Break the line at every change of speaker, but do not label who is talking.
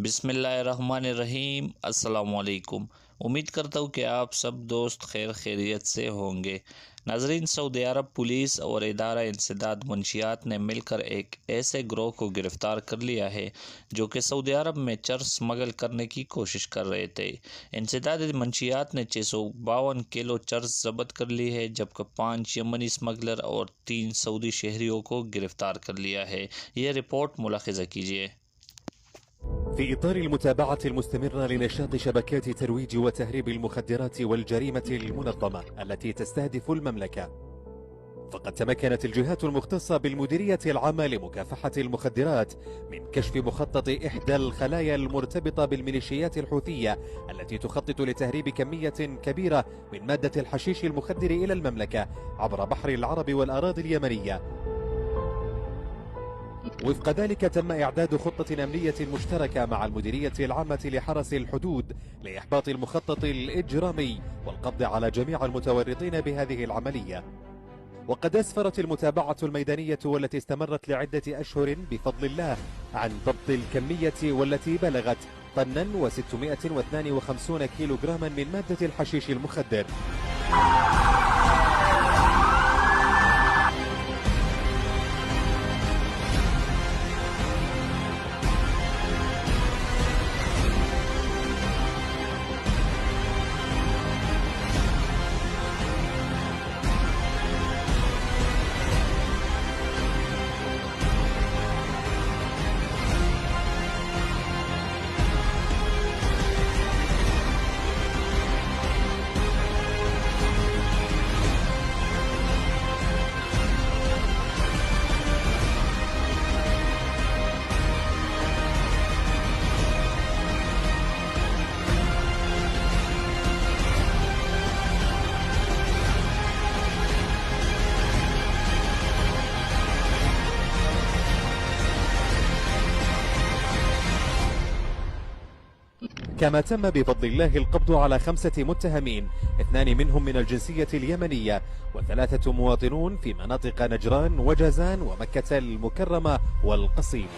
बिस्मिल्लाहिर्रहमानिर्रहीम। अस्सलामुअलैकुम। उम्मीद करता हूँ कि आप सब दोस्त खैर खैरियत से होंगे। नाजरीन, सऊदी अरब पुलिस और इदारा इंसदाद मंशियात ने मिलकर एक ऐसे गिरोह को गिरफ़्तार कर लिया है जो कि सऊदी अरब में चर्स स्मगल करने की कोशिश कर रहे थे। इंसदाद मंशियात ने 652 किलो चर्स जब्त कर ली है, जबकि 5 यमनी स्मगलर और 3 सऊदी शहरियों को गिरफ़्तार कर लिया है। यह रिपोर्ट मुलाहिज़ा कीजिए।
في إطار المتابعة المستمرة لنشاط شبكات ترويج وتهريب المخدرات والجريمة المنظمة التي تستهدف المملكة، فقد تمكنت الجهات المختصة بالمديرية العامة لمكافحة المخدرات من كشف مخطط إحدى الخلايا المرتبطة بالميليشيات الحوثية التي تخطط لتهريب كمية كبيرة من مادة الحشيش المخدر إلى المملكة عبر بحر العرب والأراضي اليمنية. وفق ذلك تم إعداد خطة أمنية مشتركة مع المديرية العامة لحرس الحدود لإحباط المخطط الإجرامي والقبض على جميع المتورطين بهذه العملية. وقد أسفرت المتابعة الميدانية والتي استمرت لعدة أشهر بفضل الله عن ضبط الكمية والتي بلغت 1,652 كيلوغراما من مادة الحشيش المخدر. كما تم بفضل الله القبض على 5 متهمين، 2 منهم من الجنسية اليمنية و3 مواطنون في مناطق نجران وجازان ومكة المكرمة والقصيم.